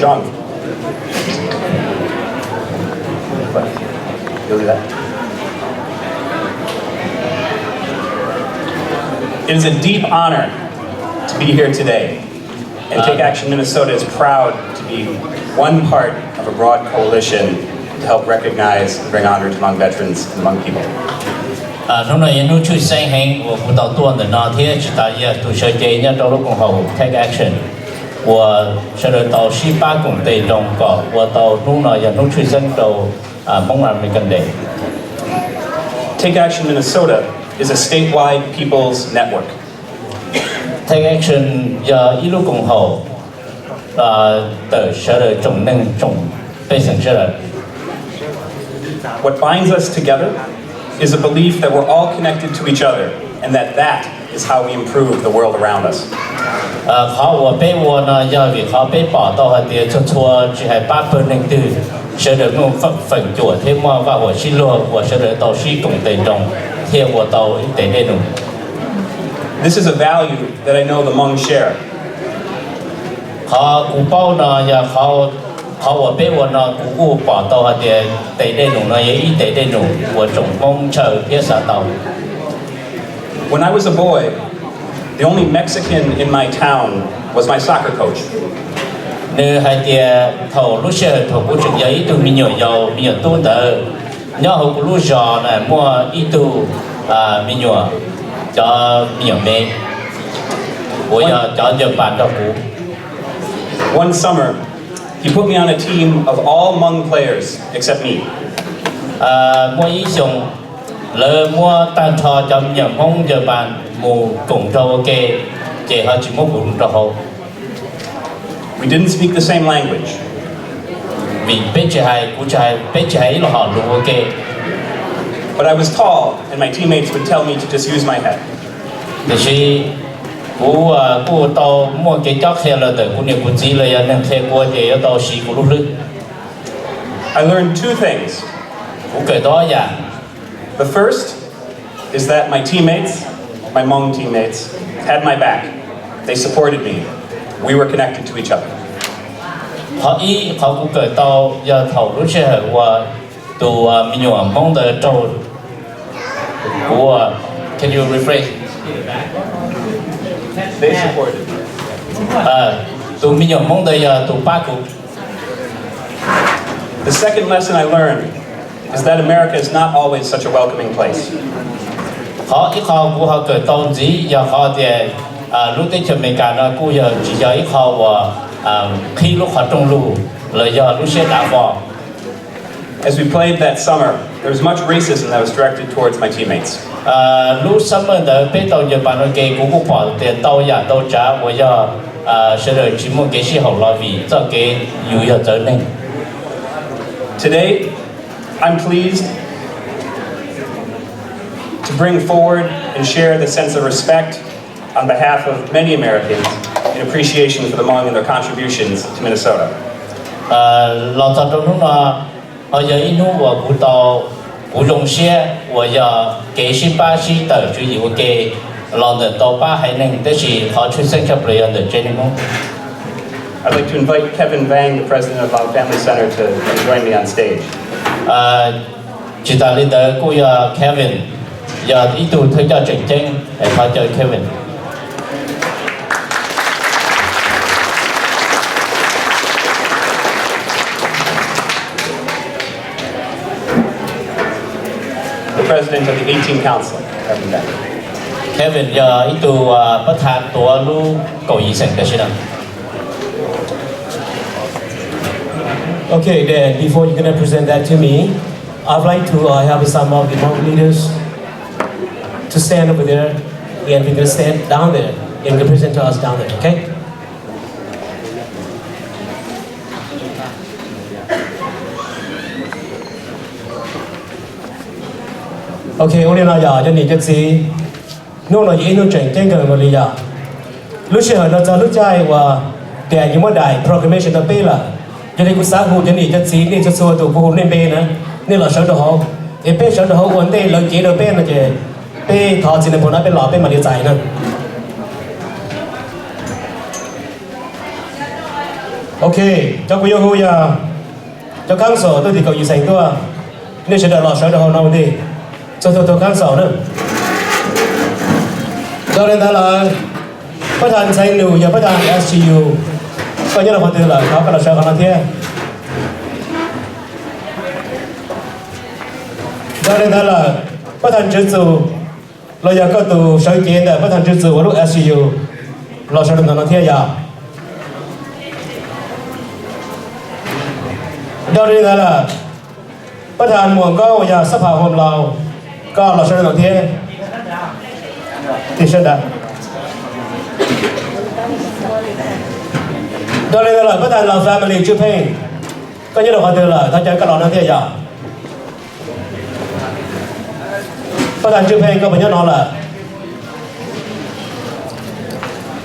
John. You'll do that. It is a deep honor to be here today, and Take Action Minnesota is proud to be one part of a broad coalition to help recognize and bring honor to Hmong veterans and Hmong people. 从那沿路去申请，我到多的那天去大家都设计人道路共和 Take Action。我是到18公里中个，我到路那沿路去申到HmongAmericanDay。Take Action Minnesota is a statewide people's network. Take Action 要一路共和的是总能总被城市人。What binds us together is a belief that we're all connected to each other, and that is how we improve the world around us. 好，我被我呢要为好被报道和的做错，只系8%的，是的，我分做，天我话我是落，我是的到10公里中，天我到一点点中。This is a value that I know the Hmong share. 好，古堡呢也好，我被我呢古报道和的点点中呢也一点点中，我总共抽也啥到。When I was a boy, the only Mexican in my town was my soccer coach. 你还的头路线头不重要，一度没有多的，然后路上呢么一度没有叫没有没，我要叫就办到股。One summer, he put me on a team of all Hmong players except me. 我英雄，了我单操叫没有梦就办，我共着给结合节目共着好。We didn't speak the same language. vì bên chỉ hay là họ luôn ok. But I was tall, and my teammates would tell me to just use my head. Thì cô tao mua cái chót xe là từ cô này cô chỉ là nên xe cô thì tao xí cô lúc lưng. I learned two things. Cô kể đó ya. The first is that my teammates, my Hmong teammates, had my back. They supported me. We were connected to each other. Họ cũng kể tao giờ thầu lúc xe và tụ mình nhớ mong đợi trâu của can you rephrase? They supported me. Tụ mình nhớ mong đợi tụ ba cụ. The second lesson I learned is that America is not always such a welcoming place. Họ của họ kể tao gì giờ họ thì lúc tới chuẩn bị cả nó cũng giờ chỉ giờ họ và khi lúc họ trong lũ là giờ lúc xe đã vào. As we played that summer, there was much racism that was directed towards my teammates. Lúc summer đó bây giờ giờ bạn cái cũng bỏ tiền tao ya tao trả và giờ sẽ được chỉ một cái sự hậu lo vì cho cái yêu giờ trở nên. Today, I'm pleased to bring forward and share the sense of respect on behalf of many Americans in appreciation for the Hmong and their contributions to Minnesota. Lòng thật trong lúc nào giờ inu và cụ tàu cụ dùng xe và giờ cái sĩ ba sĩ tờ chủ yếu cái lòng thật tàu ba hay nên đó là họ chuyên sinh chấp lời ở trên không. I'd like to invite Kevin Vang, the president of our family center, to join me on stage. Chỉ ta leader của Kevin giờ ý tụ thay cho trình tranh để họ chơi Kevin. The president of the 18 Council, Kevin Vang. Kevin itu ประธานตัวลูกเกาหลีเซ็ง的是呢 Okay, then before you're gonna present that to me, I'd like to have some of the Hmong leaders to stand over there, and we're gonna stand down there and gonna present to us down there, okay? Okay, only now, yeah, you need to see. No, no, you ain't no change. Thank you, Maria. Yeah. Lúc xưa nó cho lúc trai và để những món đại proclamation tập bê là cho nên cũng sáng hồ cho nên cho xí nên cho xua tụ hồ nên bê nữa nên là sở đồ hồ để bê sở đồ hồ vấn đề lần chế đồ bê là chỉ bê thọ chỉ là bộ nó bê lọ bê mà đi dài nữa. Ok, cho cô yêu hô ya cho kháng sở tôi thì cậu gì thành tôi nên sẽ đợi lọ sở đồ hồ nào đi cho tôi kháng sở nữa. Cho nên là ประธานไซนูอย่าประธาน SGU ก็ยังเราคนเดียวเขาก็เราใช้กันมาเที่ยวดังนั้นล่ะประธานจุดสูเราอยากก็ตัวใช้เกณฑ์แต่ประธานจุดสูว่าลูก SGU เราใช้กันมาเที่ยวยาดังนั้นล่ะประธานหมวงก็อยากสภาของเราก็เราใช้กันมาเที่ยวที่เช่นนั้นcho nên là bất thành là family chưa phê có như là họ từ là thay cho các lò năng thiên giả bất thành chưa phê có phải nhớ nó là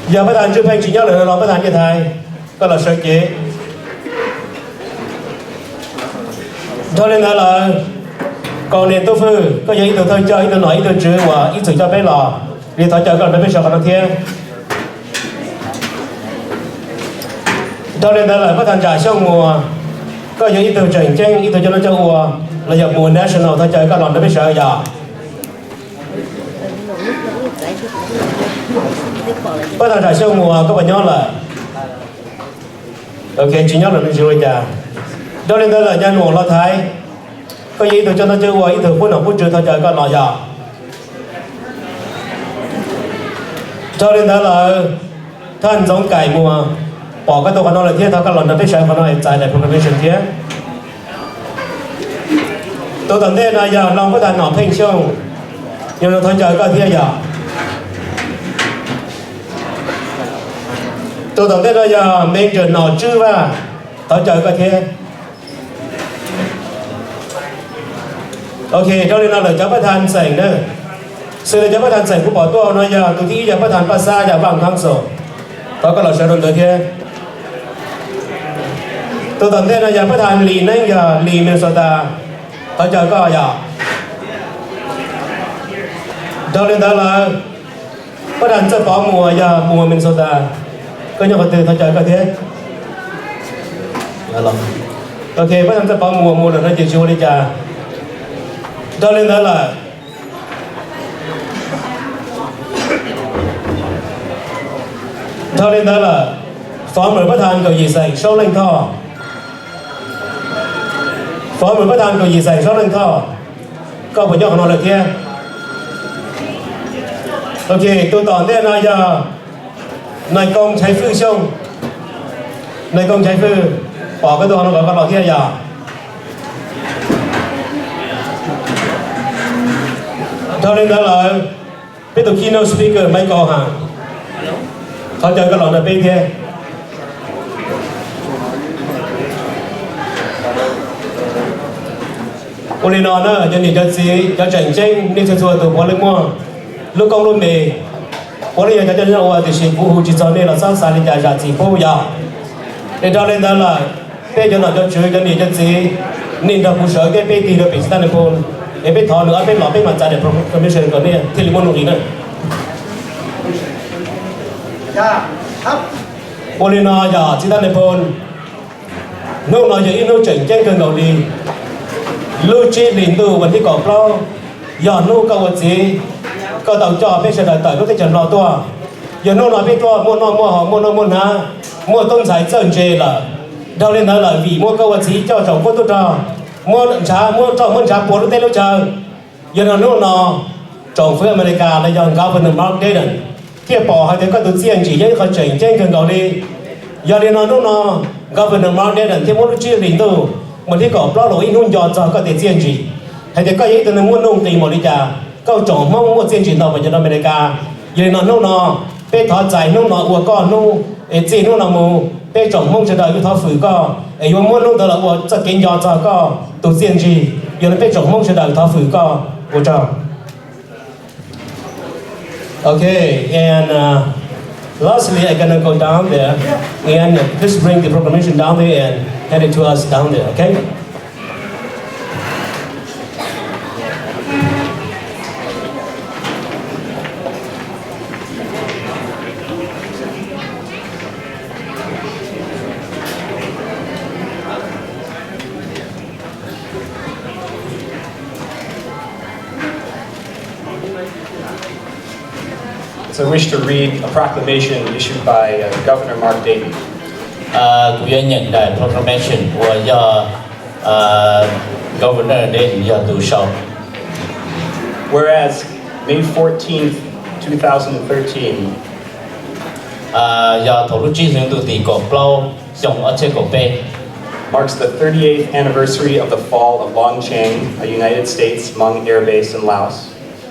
giờ bất thành chưa phê chỉ nhớ là nó bất thành như thế có là sơ chế cho nên là còn nền tu phư có những ý tưởng thôi chơi ý tưởng nói ý tưởng chữ và ý tưởng cho bé lò đi thôi chơi còn bé sợ còn năng thiên cho nên là bất thành trải sau mùa có những ý tưởng chỉnh tranh ý tưởng cho nó cho mùa là giờ mùa national thôi chơi các lòn nó biết sợ giờ bất thành trải sau mùa có phải nhớ là ok chỉ nhớ là mình chưa giờ cho nên là nhân mùa lo thái có những ý tưởng cho nó chơi mùa ý tưởng phun nào phun trừ thôi chơi các lòn giờ cho nên là thân giống cải mùa bỏ cáiตัวnó là thiết thao các lần nó biết sai nó là trái lại proclamation thiết tôi tưởng thế là giờ long có thể nọ phênh xong nhưng nó thôi trời có thiết giờ tôi tưởng thế là giờ mình trở nọ chữ và thôi trời có thiết ok cho nên là cháu bắt than sảnh nữa sự là cháu bắt than sảnh của bỏ tôi nó giờ tôi nghĩ giờ bắt than passa giờ bằng thang sổ đó có là sẽ đồn tới thiết tôi tưởng thế là giờ phát hành lì nên giờ lì Minnesota họ chờ có giờ cho nên đó là phát hành sẽ có mùa giờ mùa Minnesota có nhau từ họ chờ có thế ok phát hành sẽ có mùa là nó chỉ chua đi chờ cho nên đó là phó mở phát hành cầu gì sành sâu lên thọ phó mở phát hành cầu gì sành sâu lên thọ có phải cho nó là kia ok tôi tỏ thế này giờ này công trái phư xong này công trái phư bỏ cái đồ nó có lọ kia giờ cho nên đó là biết tụi keynote speaker mấy câu hàng họ chơi cái lọ này bên kia cô đi nói nữa cho nên cho gì cho tranh tranh đi chơi từ bố lên mua lúc công luôn mì bố đi cho nó thì chỉ phụ chỉ cho nên là sao sai đi trả chỉ phụ giờ để cho nên đó là bây giờ nó cho chơi cho nên cho gì nên là phụ sở cái bên thì được bị sai được không để bên thọ nữa bên lọ bên mặt trả để commission còn này thì muốn gì nữa cô đi nói giờ chỉ ta này phone nô nói giờ in nô chỉnh tranh cơn đầu đi lưu chi liền từ vấn đề cỏ pro giờ nô câu vật gì câu tàu cho bây giờ đợi tới lúc tới trận lo tua giờ nô nói biết tua mua nó mua họ mua ha mua tôm sải trơn chê là đâu lên đó là vì mua câu vật gì cho chồng cô tôi cho mua lợn trà mua cho mua trà bố lúc tết lúc chờ giờ nó nô nó 政府อเมริกาและยัง Governor Mark Dayton ที่ปอให้เด็กก็ตัวเสี่ยงจียังเขาเจ๋งแจ้งกันเขาดีอย่าเรียนน้อง Governor Mark Dayton ที่มุ่งชี้ลิงตัวมันที่ก่อปล้อหลงอินหุ่นยอดจะก็ตัวเสี่ยงจีให้เด็กก็ยังตัวนึงมุ่งนุ่งตีหมดเลยจ้าก็จงมุ่งมุ่งเสี่ยงจีต่อไปจะอเมริกาอย่าเรียนน้องไปถอดใจน้องอัวก้อนนู่จีน้องมูไปจงมุ่งจะได้ยุทธฝืนก็ยมมุ่งนุ่งตัวละอัวจะกินยอดจะก็ตัวเสี่ยงจีอย่าไปจงมุ่งจะได้ยุทธฝืนก็อัวจ้าOkay, and lastly, I'm gonna go down there and just bring the proclamation down there and hand it to us down there, okay? So I wish to read a proclamation issued by Governor Mark Dayton. Cũng nhận đại proclamation của do Governor Dayton do tự sau. Whereas May 14th, 2013, do thổ lúc chi dương tự tỷ cổ plau dòng ở trên cổ bê. Marks the 38th anniversary of the fall of Long Chang, a United States Hmong air base in Laos.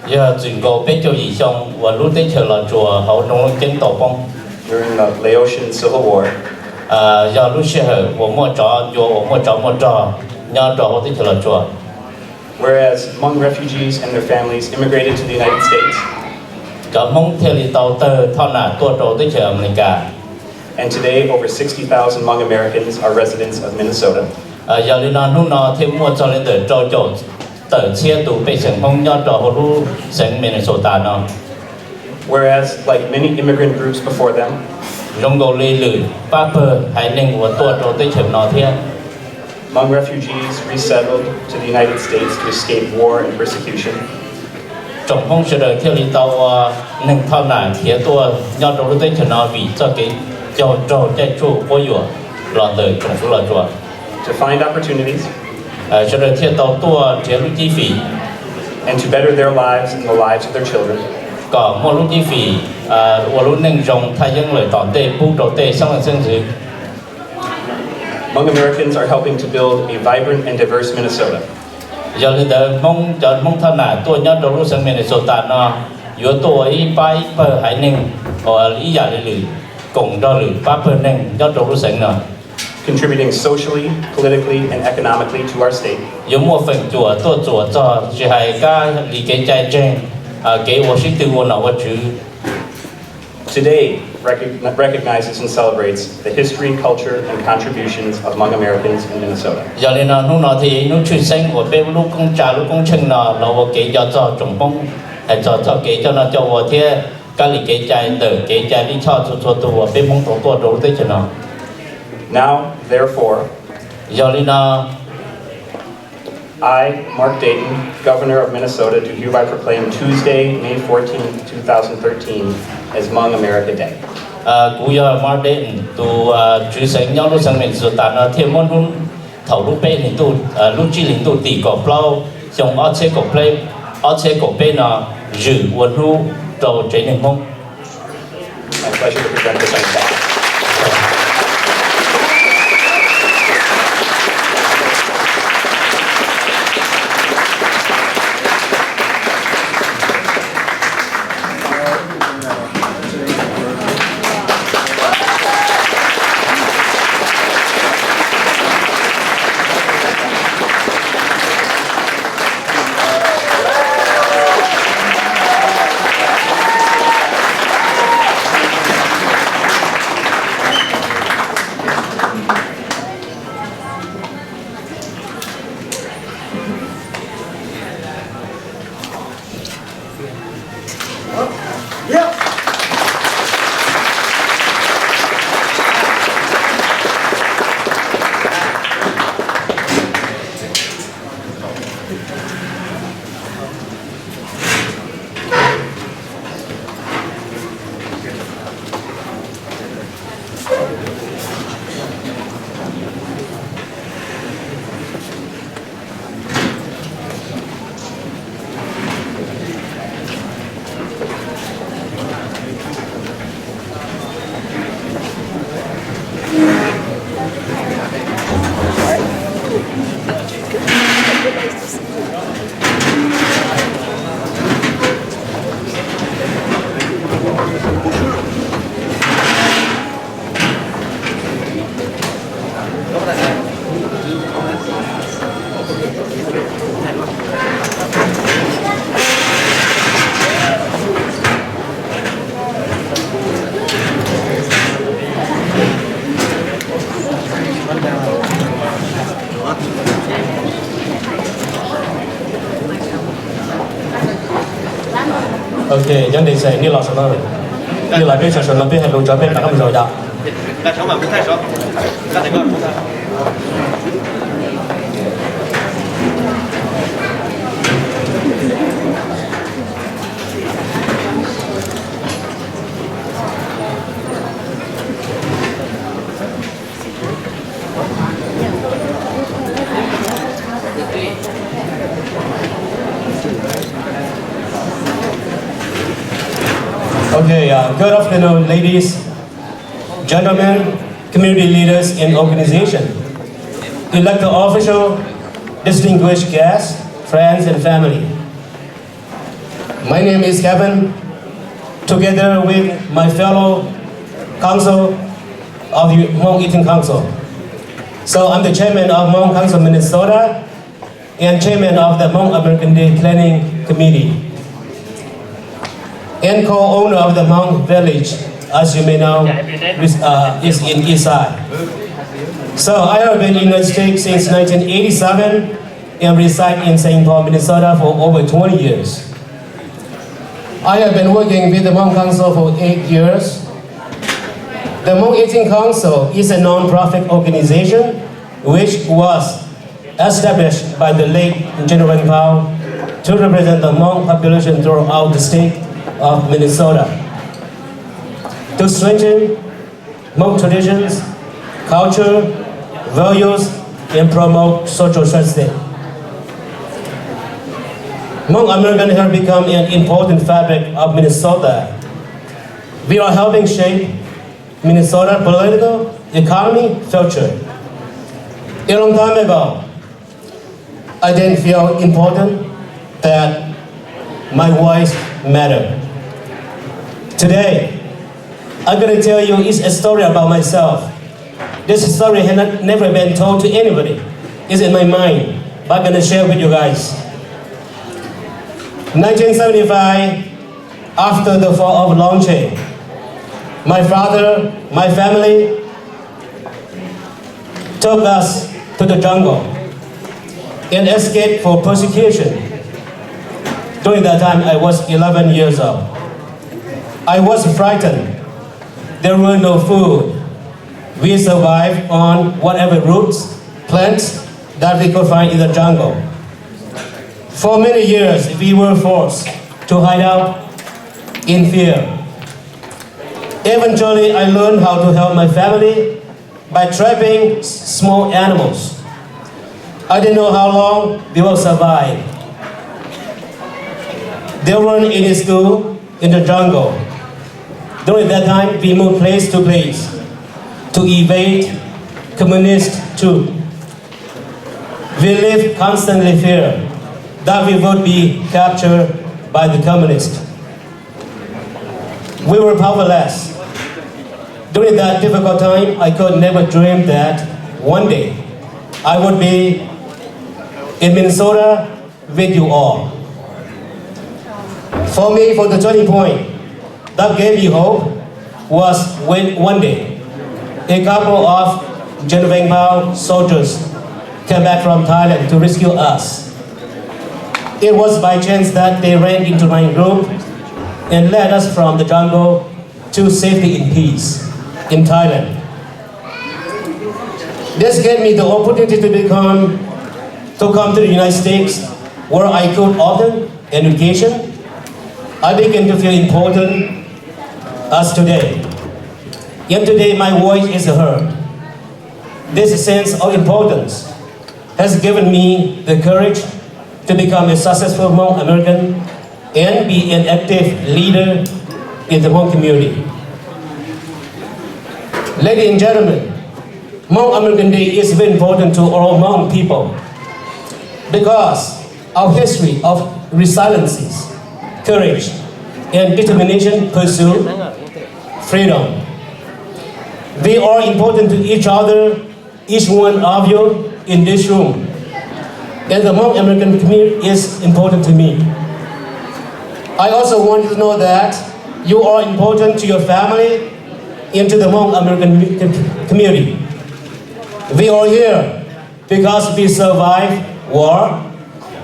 Giờ chuyển cổ bê châu dị xong và lúc tới chờ là chùa hậu nông chân tổ bông. During the Laotian Civil War, do lúc xe hở của một trò nhau trò hậu tới chờ là chùa. whereas Hmong refugees and their families immigrated to the United States, Cả mong theo lý tàu tờ thọ nà tua trò tới chờ America. and today over 60,000 Hmong Americans are residents of Minnesota. Giờ lý nó lúc nó thêm mua cho lên tờ trò chỗ tờ chia tù bê sẵn mong nhau trò hậu lúc sẵn Minnesota nó. Whereas, like many immigrant groups before them, Rong gồ lì lử, bác bờ, hãy nên của tua trò tới chờ nó thiên. Hmong refugees resettled to the United States to escape war and persecution. Trong phong sự đời theo lý tàu nâng thao nà phía tua nhau trò tới chờ nó vì cho cái cho trò chạy chua bố dùa lọt tới trong số lọt chùa. To find opportunities Cho đời theo tàu tua chế lúc chi phí. and to better their lives and the lives of their children. Có một lúc chi phí và lúc nâng rộng thay dân lời tỏn tê bút đầu tê xong là dân dự. Hmong Americans are helping to build a vibrant and diverse Minnesota. Giờ lên đó mong thao nà tua nhau trò lúc sang Minnesota nó yếu tua ý bái bờ hải nâng ý giả lì lử cùng đo lử bác bờ nâng nhau trò lúc sang nó. Contributing socially, politically, and economically to our state. Yếu một phần chùa cho chỉ hay ca lý kế chạy trên kế vô sĩ tư vô nào vô chứ. Today recognizes and celebrates the history, culture, and contributions of Hmong Americans in Minnesota. Giờ lên nó lúc nào thì lúc chuyển sinh của bên lúc công trả lúc công chân nó vô kế cho trồng bông hay cho kế cho nó cho vô thế các lý kế chạy từ kế chạy đi cho tù bên mong tổ đồ tới cho nó. Now, therefore, Giờ lên nó I, Mark Dayton, Governor of Minnesota, do hereby proclaim Tuesday, May 14th, 2013, as Hmong America Day. cú giờ mà đến tụ chú sinh nhau lúc sang mình rồi ta nó thêm món luôn thầu lúc bên thì tụ lúc chi linh tụ tỷ cổ plau trong ở chế cổ bên nó giữ quân hu trâu chế nền mông. My pleasure to present this on behalf. OK, nhân đây sẽ như là什么？như là biết什么biết hay lối cho biết cả không rồi đó. 但成本不太少，看这个不太。 Okay, good afternoon, ladies, gentlemen, community leaders and organization, elected official, distinguished guests, friends and family. My name is Kevin, together with my fellow council of the Hmong Eating Council. So I'm the chairman of Hmong Council Minnesota and chairman of the Hmong American Day Planning Committee, and co-owner of the Hmong Village, as you may know, is in East Side. So I have been in the United States since 1987 and reside in St. Paul, Minnesota for over 20 years. I have been working with the Hmong Council for 8 years. The Hmong Eating Council is a non-profit organization which was established by the late General Pao to represent the Hmong population throughout the state of Minnesota, to strengthen Hmong traditions, culture, values, and promote social justice. Hmong American have become an important fabric of Minnesota. We are helping shape Minnesota political, economy, future. A long time ago, I didn't feel important that my voice mattered. Today, I'm going to tell you a story about myself. This story has never been told to anybody. It's in my mind, but I'm going to share with you guys. 1975, after the fall of Long Chain, my father, my family took us to the jungle and escaped for persecution. During that time, I was 11 years old. I was frightened. There were no food. We survived on whatever roots, plants that we could find in the jungle. For many years, we were forced to hide out in fear. Eventually, I learned how to help my family by trapping small animals. I didn't know how long we will survive. There weren't any school in the jungle. During that time, we moved place to place to evade communist troops. We lived constantly fear that we would be captured by the communists. We were powerless. During that difficult time, I could never dream that one day I would be in Minnesota with you all. For me, for the turning point that gave me hope was when one day a couple of General Pao soldiers came back from Thailand to rescue us. It was by chance that they ran into my group and led us from the jungle to safety and peace in Thailand. This gave me the opportunity to come to the United States, where I could obtain education. I began to feel important as today. Yet today my voice is heard. This sense of importance has given me the courage to become a successful Hmong American and be an active leader in the Hmong community. Ladies and gentlemen, Hmong American Day is very important to all Hmong people because our history of resilience, courage, and determination pursue freedom. We are important to each other, each one of you in this room. And the Hmong American community is important to me. I also want you to know that you are important to your family and to the Hmong American community. We are here because we survived war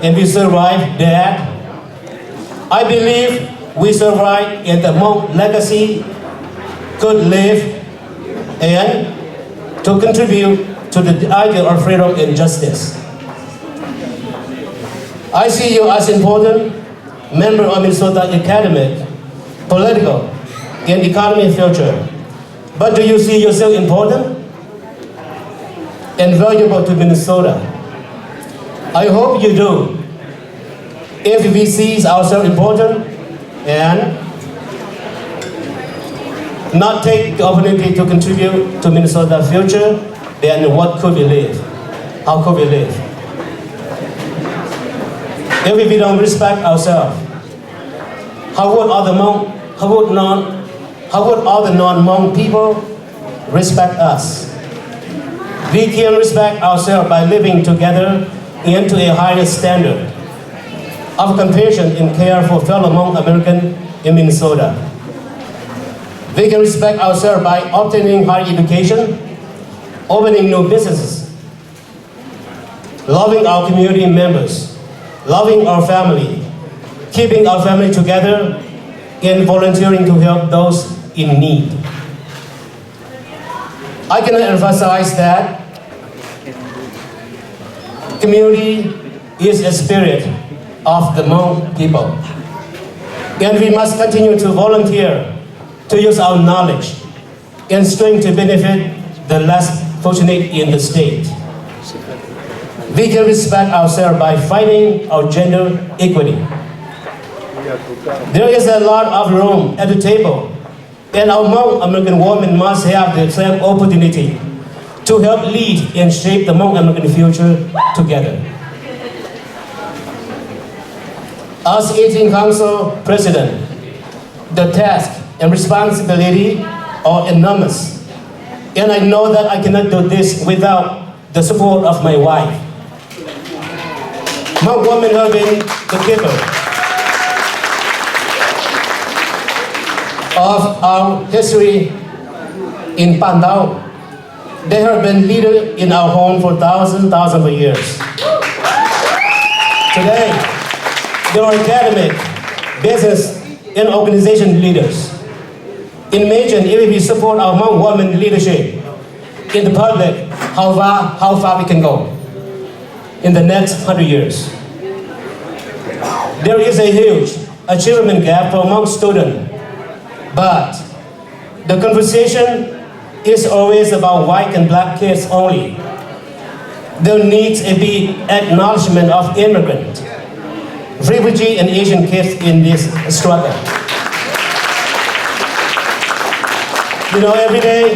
and we survived death. I believe we survive in the Hmong legacy, could live, and to contribute to the ideal of freedom and justice. I see you as important member of Minnesota academic, political, and economic future. But do you see yourself important and valuable to Minnesota? I hope you do. If we see ourselves important and not take the opportunity to contribute to Minnesota's future, then what could we live? How could we live? If we don't respect ourselves, how would all the non-Hmong people respect us? We can respect ourselves by living together into a higher standard of compassion and care for fellow Hmong Americans in Minnesota. We can respect ourselves by obtaining higher education, opening new businesses, loving our community members, loving our family, keeping our family together, and volunteering to help those in need. I can emphasize that community is a spirit of the Hmong people, and we must continue to volunteer to use our knowledge and strength to benefit the less fortunate in the state. We can respect ourselves by fighting our gender equity. There is a lot of room at the table, and our Hmong American women must have the same opportunity to help lead and shape the Hmong American future together. As 18th Council President, the task and responsibility are enormous, and I know that I cannot do this without the support of my wife. Hmong women have been the giver of our history in Pandao. They have been leaders in our home for thousands of years. Today, they are academic, business, and organization leaders. Imagine if we support our Hmong women leadership in the public, how far we can go in the next 100 years. There is a huge achievement gap for Hmong students, but the conversation is always about white and black kids only. There needs to be acknowledgement of immigrant, refugee, and Asian kids in this struggle. You know, every day,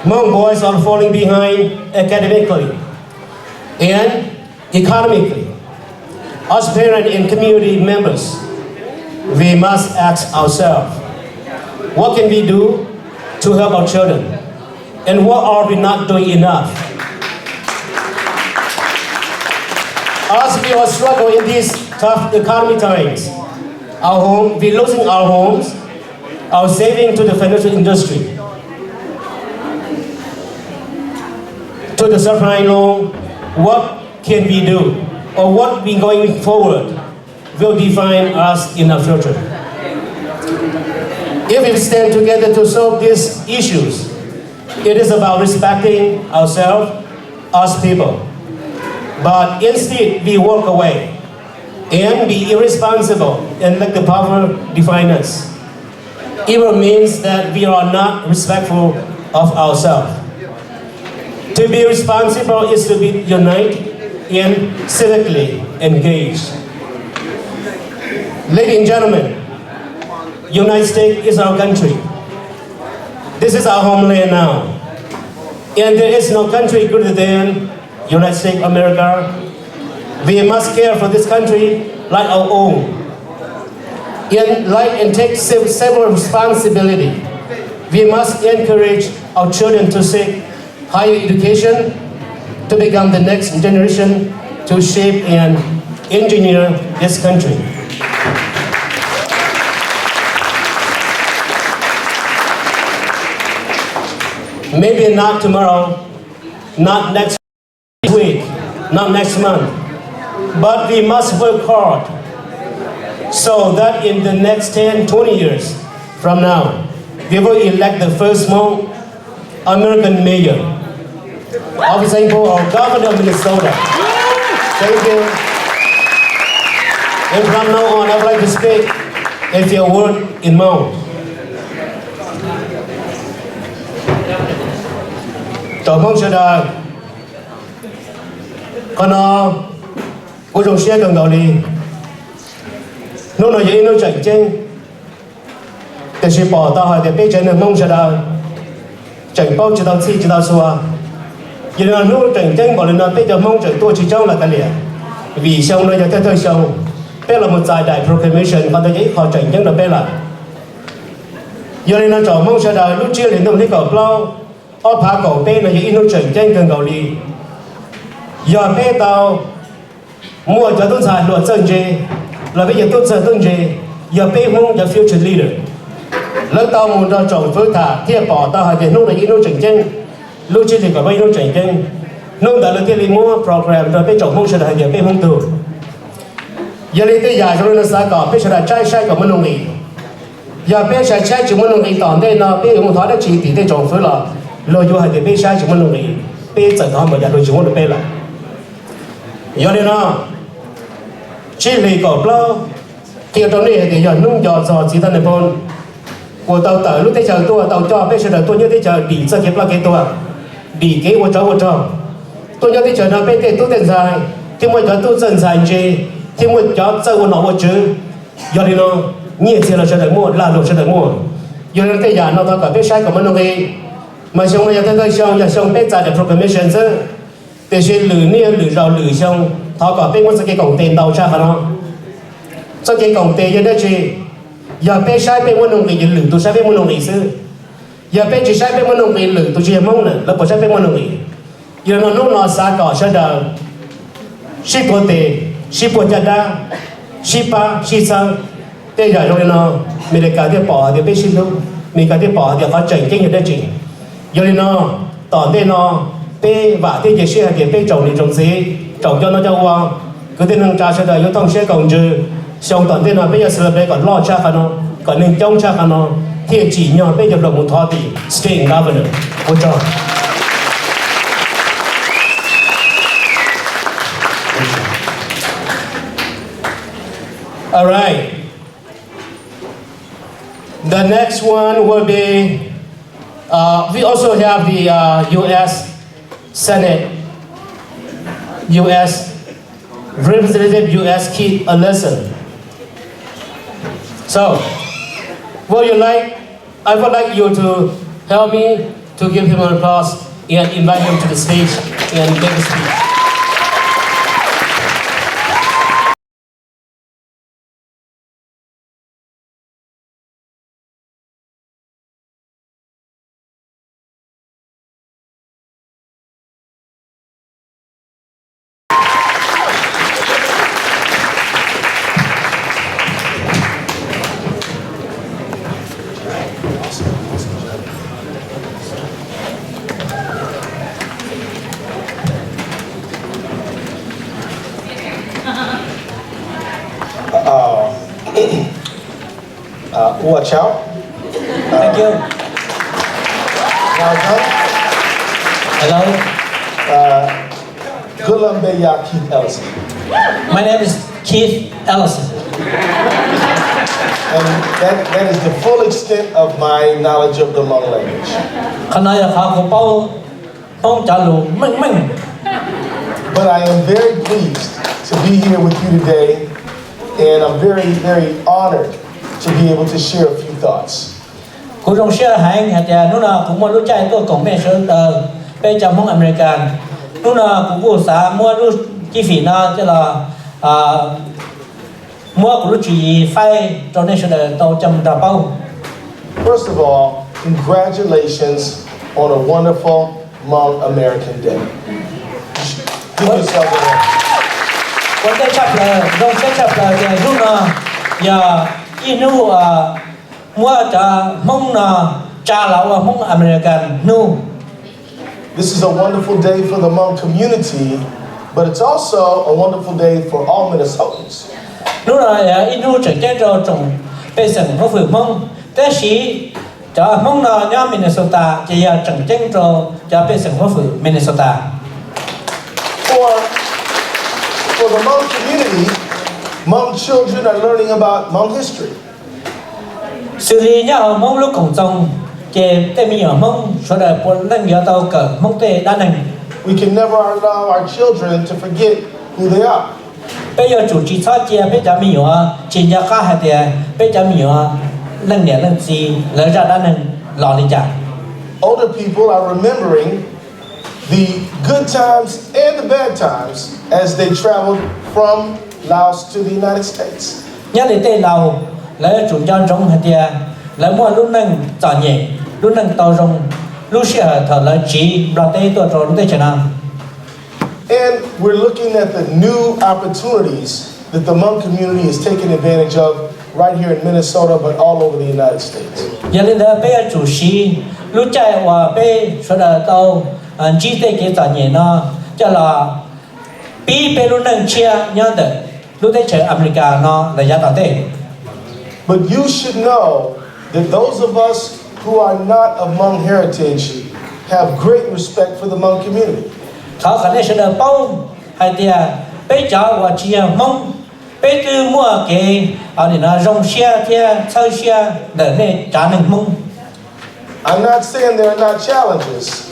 Hmong boys are falling behind academically and economically. As parents and community members, we must ask ourselves, what can we do to help our children? And what are we not doing enough? As we are struggling in these tough economic times, we're losing our homes, our saving to the financial industry, to the subprime loan. What can we do, or what we going forward will define us in our future. If we stand together to solve these issues, it is about respecting ourselves as people. But instead, we walk away and be irresponsible and let the power define us. It means that we are not respectful of ourselves. To be responsible is to be united and civically engaged. Ladies and gentlemen, United States is our country. This is our homeland now. And there is no country greater than United States of America. We must care for this country like our own. And take several responsibility. We must encourage our children to seek higher education, to become the next generation to shape and engineer this country. Maybe not tomorrow, not next week, not next month, but we must work hard so that in the next 10, 20 years from now, we will elect the first Hmong American mayor of St. Paul, or governor of Minnesota. Thank you. And from now on, I would like to speak a few words in Hmong. Tổng thống sẽ đợi còn nó của dòng xe gần đầu đi nó nói vậy nó chạy trên để sẽ bỏ tao hỏi để bây giờ nó mong sẽ đợi chạy bao chỉ tao xí chỉ tao xua vậy là nó chạy trên bỏ lên nó bây giờ mong chạy tôi chỉ trong là cái liền vì xong nó giờ theo xong bây là một giải đại proclamation còn tôi nghĩ họ chạy trên là bây là giờ này nó chọn mong sẽ đợi lúc chia lên đồng đi cầu plau ở phá cầu bên là những nó chạy trên gần cầu đi giờ bé tao mua cho tôi xài luật dân gì là bây giờ tôi xài dân gì giờ bé không giờ future leader lúc tao muốn ra trồng phơi thả thiệp bỏ tao hay thì lúc này nó chạy trên lúc chia thì cả bây nó chạy trên lúc đã là thiệp mua program rồi bé trồng không sẽ là giờ bé không từ giờ đi tới giờ rồi nó sẽ có bé sẽ là trái sai của mình nông nghiệp giờ bé sai trái chúng mình nông nghiệp tòn đây nó bé không thoát được chỉ thì để trồng phơi là rồi vô hay thì bé sai chúng mình nông nghiệp bé chẳng có mà giờ rồi chúng mình bé là giờ đây nó chỉ vì có bao thì trong này thì giờ nung giò chỉ thân này thôi của tàu tới lúc tới chờ tôi tàu cho bây giờ tôi nhớ tới chờ đi sơ kịp là cái tôi đi cái của cháu tôi nhớ tới chờ nó bây giờ tôi tiền dài thì mọi thứ tôi dần dài gì thì mọi cháu chơi của nó một chứ giờ đây nó nhiều tiền là sẽ được mua là đồ sẽ được mua giờ đây tới giờ nó có cả biết sai của mình đâu đi mà xong rồi giờ tới xong giờ xong biết ra được proclamation chứ để sẽ lử nia lử rau lử xong thọ cả bên cái cổng tiền đầu ra nó sau cái cổng tiền như thế gì giờ bé sai bên môn nông nghiệp lử tôi sai bên môn nông nghiệp xứ giờ bé chỉ sai bên môn nông nghiệp lử tôi chỉ mong nữa là bỏ sai bên môn nông nghiệp giờ nó lúc nó xa cỏ sẽ đờ ship bộ tiền ship bộ chặt đá ship ba ship sang thế giờ rồi nó mình để cả cái bỏ thì bé ship luôn mình cả cái bỏ thì phát triển cái như thế gì giờ nó tòn đây nó bé và thế gì sẽ thì bé trồng thì trồng gì trồng cho nó cho hoa cứ thế nâng trà sẽ đợi yếu thông sẽ còn dư xong tận thế nào bây giờ sẽ bây còn lo cha khăn nó còn nên trong cha khăn nó thì chỉ nhỏ bây giờ đồng một thọ thì state governor của cho all right the next one will be we also have the U.S. Senate U.S. Representative U.S. Keith Ellison. So, would you like? I would like you to help me to give him an applause and invite him to the stage and give a speech. Watch out. Thank you. Hello. Gulambaya Keith Ellison. My name is Keith Ellison. And that is the full extent of my knowledge of the Hmong language. But I am very pleased to be here with you today, and I'm very, very honored to be able to share a few thoughts. Cú rong xe hành hạt nhà nó là cũng mua lúa chay tôi cũng mẹ sơn bây giờ Hmong American nó là cũng mua xã mua lúa chi phí nó chứ là mua của lúa chỉ phải donation là tàu trăm đào bao. First of all, congratulations on a wonderful Hmong American Day. Give yourself a hand. Vấn đề chấp là rong xe chấp là nó là giờ inu mua trả Hmong là trả lão Hmong American nu. This is a wonderful day for the Hmong community, but it's also a wonderful day for all Minnesotans. lúc là in nu trở cái rồi trồng bây giờ có vừa mong thế sĩ cho mong nó nhớ Minnesota chỉ là trồng cái rồi cho bây giờ có vừa Minnesota. For the Hmong community, Hmong children are learning about Hmong history. Xử lý nhá ở mong lúc cổng trồng chế tên mình ở mong số đời bốn lần nhớ tàu cỡ mong tê đa nành. We can never allow our children to forget who they are. Bây giờ chủ trì cho chế bây giờ mình ở chỉ nhà cá hay thì bây giờ mình ở lần nhẹ lần gì lỡ ra đa nành lò đi chả. Older people are remembering the good times and the bad times as they traveled from Laos to the United States. Nhớ đến tê lầu lỡ chủ nhân trong hay thì lỡ mua lúc nâng trả nhẹ lúc nâng tàu rong lúc sẽ thở lỡ chỉ bảo tê tôi rồi tê chả nào. And we're looking at the new opportunities that the Hmong community is taking advantage of right here in Minnesota, but all over the United States. Giờ đến đây bây giờ chủ sĩ lúc chạy và bây số là tàu chỉ tê cái trả nhẹ nó cho là bi bây lúc nâng chia nhớ được lúc tê chơi America nó là giá tàu tê. But you should know that those of us who are not of Hmong heritage have great respect for the Hmong community.เขาkhả năng sẽ được bao hay thì bây giờ và chia mong bây từ mua cái ở đây nó rong xe thì sau xe để này trả nâng mong. I'm not saying there are not challenges,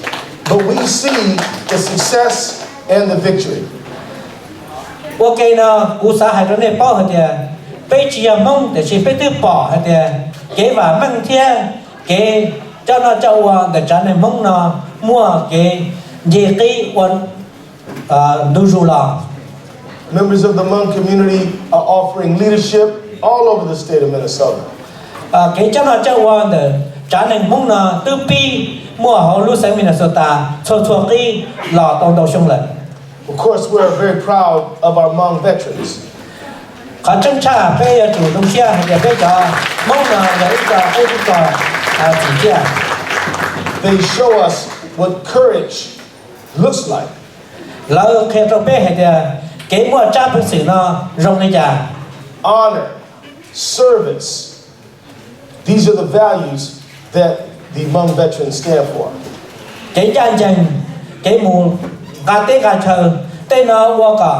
but we see the success and the victory. Ok nó cú xã hay này bao hay thì bây chia mong để chỉ bây từ bỏ hay thì cái và mang theo cái cho nó cho để trả nâng mong nó mua cái gì cái quan đủ rồi là. Members of the Hmong community are offering leadership all over the state of Minnesota. Cái cho nó cho quan để trả nâng mong nó từ pi mua họ lúc sáng Minnesota cho cái lò tông đầu sông lại. Of course, we're very proud of our Hmong veterans. Họ chân cha bây giờ chủ động xe thì bây giờ mong là để cho cái chỉ chia. They show us what courage looks like. Lỡ khi trong bây thì cái mua cha phân xử nó rong này chả. Honor, service. These are the values that the Hmong veterans stand for. Cái chân chân cái mù gà tê gà chờ tên nó qua cả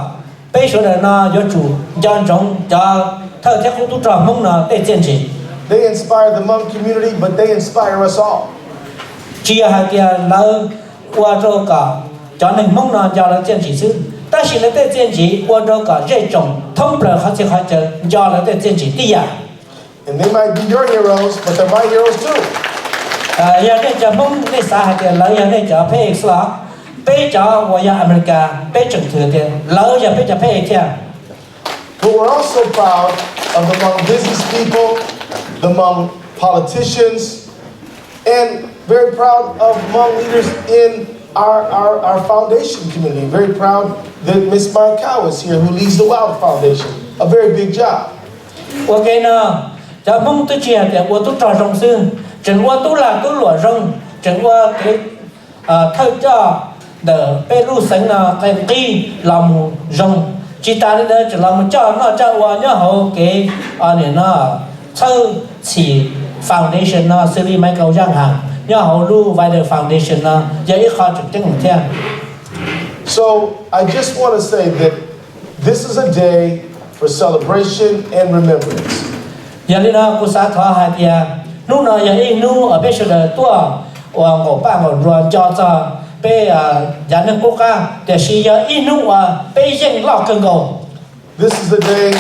bây giờ nó do chủ dân trọng cho theo theo khu trò mong nó để chiến sĩ. They inspire the Hmong community, but they inspire us all. Chia hai kia lỡ qua cho cả cho nên mong nó cho là chiến sĩ sư. Ta chỉ là để chiến sĩ qua cho cả dễ trọng thông bờ họ sẽ họ chờ cho là để chiến sĩ đi à. And they might be your heroes, but they're my heroes too. Giờ đây cho mong để xã hai kia lỡ giờ đây cho phê xóa. Bây giờ我要 America 被整thừa thì lỡ giờ bây giờ phê kia. But we're also proud of the Hmong business people, the Hmong politicians, and very proud of Hmong leaders in our foundation community. Very proud that Ms. Mai Kao is here, who leads the Wild Foundation. A very big job. Ok nó cho mong tôi chia thì tôi trò rong sư chẳng qua tôi là tôi lụa rong chẳng qua cái thay cho để bây lu sinh là cái làm rong chỉ ta đây chỉ làm cho nó cho qua nhớ hậu cái này nó sau chỉ foundation nó xử lý mấy câu giang hàng nhớ hậu lu vài đời foundation nó giờ ít khó trực tiếp theo. So I just want to say that this is a day for celebration and remembrance. Giờ đi nó cũng xã thọ hai thì nu nó giờ in nu ở bên chỗ đời tua và ngõ ba ngõ ruộng cho bây nhà nước quốc gia để sử dụng in nu và bây giờ lọc cần cầu. This is a day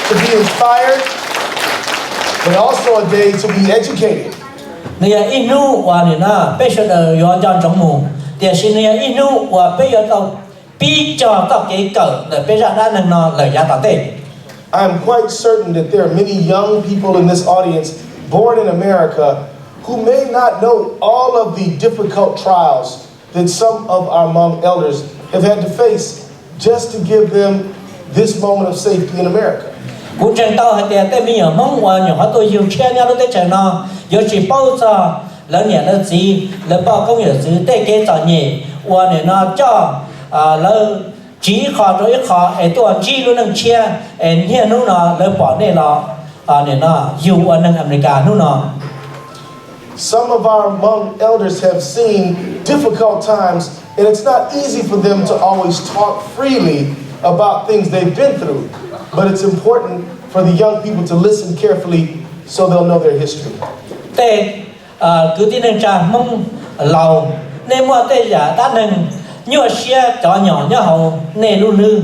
to be inspired, but also a day to be educated. Này in nu và này na bây giờ đời yon cho trong mù để sử dụng in nu và bây giờ tao bị cho tao cái cỡ để bây giờ đã nên nó lời giá tao tệ. I am quite certain that there are many young people in this audience born in America who may not know all of the difficult trials that some of our Hmong elders have had to face just to give them this moment of safety in America. Cũng chẳng tao hay tiền tên mình ở mong và nhỏ tôi yêu chia nhau tới trời nó giờ chỉ bao giờ lớn nhẹ lớn gì lớn bao công nghiệp gì tới cái trò nhẹ và này nó cho lớn chỉ khó rồi khó tôi chỉ luôn nâng chia hiện lúc nó lấy bỏ này nên nó dù ở nâng America lúc nó. Some of our Hmong elders have seen difficult times, and it's not easy for them to always talk freely about things they've been through. But it's important for the young people to listen carefully so they'll know their history. Tê cứ tin nâng cha mong lầu nên mua tê giả đã nâng nhựa xe cho nhỏ nhỏ hậu nê lưu lư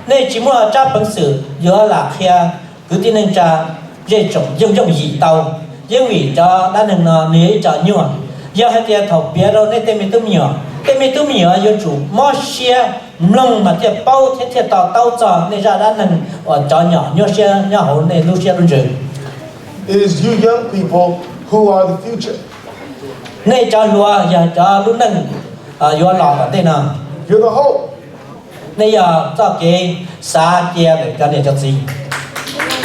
nên chỉ mua cha bằng sự giữa là kia cứ tin nâng cha dễ trồng dùng gì tàu nhưng vì cho đã nâng nó nếu cho nhựa giờ hai tia thầu bia đâu nên tên mình tụm nhựa do chủ mua xe lông mà tia bao tia tàu cho nên ra đã nâng cho nhỏ nhựa xe nhỏ hậu nê lưu xe luôn rồi. It is you young people who are the future. Nên cho lúa giờ cho lúc nâng vô lò ở đây nào. You're the hope. Nên giờ cho cái xa kia để cho nên cho gì.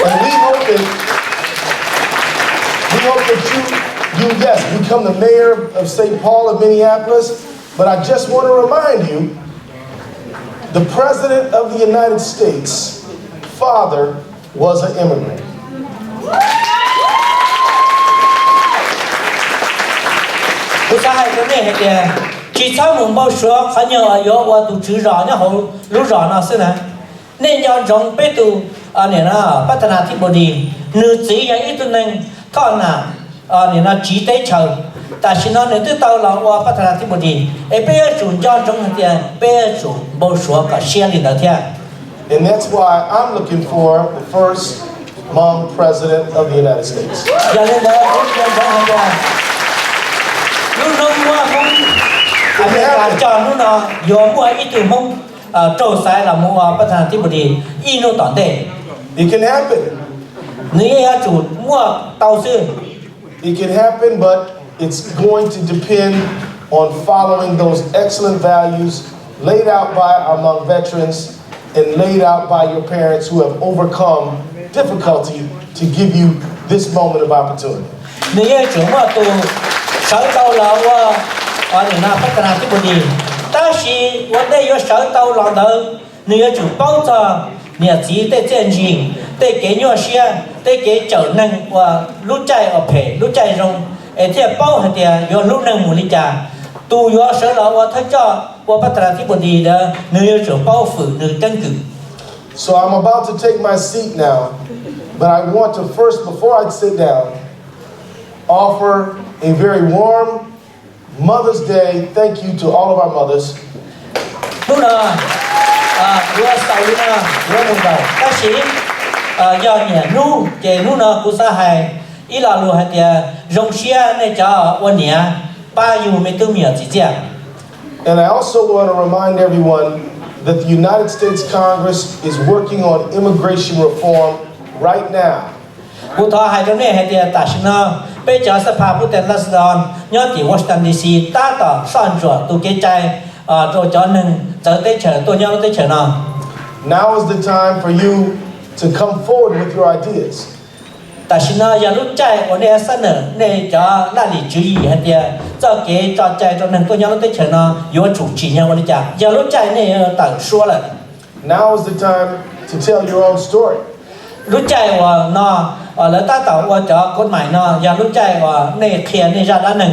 And we hope that you yes, become the mayor of St. Paul of Minneapolis. But I just want to remind you, the president of the United States' father was an immigrant. Tôi sẽ hay cái này thì chỉ sau một bao số khá nhiều ở yếu và tụ chữ rõ nhá hậu lúc rõ nào xưa này nên do trong bê tụ này là phát triển thị bộ đi nữ chỉ là ít nên còn là này là chỉ tế chờ tại sao nó nên từ tàu là và phát triển thị bộ đi bây giờ chủ do trong thì bây giờ chủ bao số cả xe đi nữa theo. And that's why I'm looking for the first Hmong president of the United States. Giờ lên đó cũng trong hàng lúc nó mua không anh chọn lúc nó vô mua ít từ mông trâu sai là mua bắt thành tiếp đi in nó tỏn đề. It can happen. Nếu chủ mua tàu sư. It can happen, but it's going to depend on following those excellent values laid out by our Hmong veterans and laid out by your parents who have overcome difficulty to give you this moment of opportunity. Nếu chủ mua tù sở tàu là ở những nào phát triển tiếp đi. Ta chỉ vấn đề có sở tàu là đâu nếu chủ bao giờ nếu chỉ để chân gì để cái nhỏ xe để cái chở nâng và lúc chạy ở bể lúc chạy rong thì bao hết thì có lúc nâng một lý trả tu có sở là và thấy cho và phát triển tiếp đi đó nếu chủ bao phủ nếu căn cứ. So I'm about to take my seat now, but I want to first, before I sit down, offer a very warm Mother's Day thank you to all of our mothers. Lúc nào vừa sau lúc nào vừa đồng đầu ta sĩ do nhà nu cái nu nào cũng sa hài ý là luôn hay thì rong xia này choวันนี้ป้าอยู่ไม่ตู้เหมียวจีเจีย And I also want to remind everyone that the United States Congress is working on immigration reform right now. ผู้ท้าให้ตรงนี้ให้ที่ตัดสินไปเจอสภาผู้แทนราษฎรย้อนที่วอชิงตันดีซีต้าต่อซ่อนจวดตัวเกใจตัวจอหนึ่งเจอได้เฉยตัวย้อนได้เฉยเนาะ Now is the time for you to come forward with your ideas. ตัดสินอย่าลุ้นใจวันนี้เสนอในจอหน้าหลีจุยให้ที่เจ้าเกจอใจตัวหนึ่งตัวย้อนได้เฉยเนาะอยู่จุจีเนี่ยวันนี้จ้ะอย่าลุ้นใจเนี่ยต่างชัวเลย Now is the time to tell your own story. รู้ใจว่าเนาะแล้วตาต่อว่าจะกฎหมายเนาะอย่ารู้ใจว่าในเขียนในชาติหนึ่ง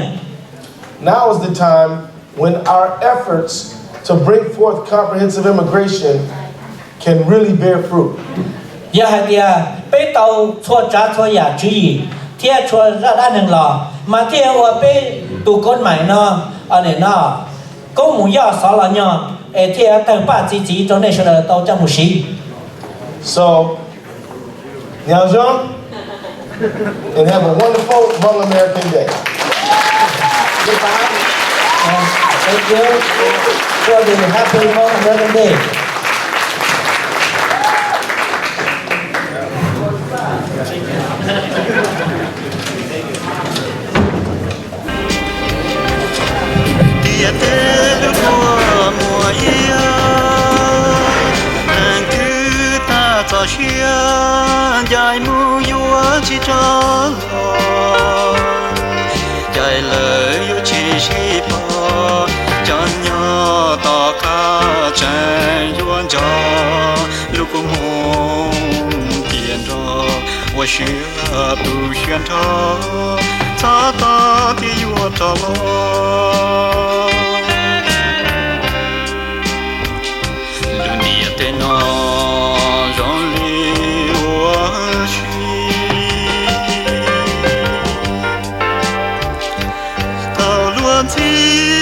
Now is the time when our efforts to bring forth comprehensive immigration can really bear fruit. อย่าให้เดียไปเตาชัวจ้าชัวอยากจุยเที่ยชัวชาติหนึ่งหรอมาเที่ยวว่าไปดูกฎหมายเนาะอันนี้เนาะก็หมูย่อสอนเนาะเที่ยวแต่ป้าจีตรงนี้เฉลยเตาจมูกสี So, now Jean, and have a wonderful Hmong American Day. Goodbye. Thank you for the happy HmongAmerican Day. Tiệt tết của mùa yêu, nàng cứ ta cho chia dài mu yêu chỉ cho dài lời yêu chỉ bỏ cho nhau tỏ ca trái yuan xia tu xuyên thọ ta ta thì yêu ta lo dunia tên nó rong li hoa chi ta luôn chi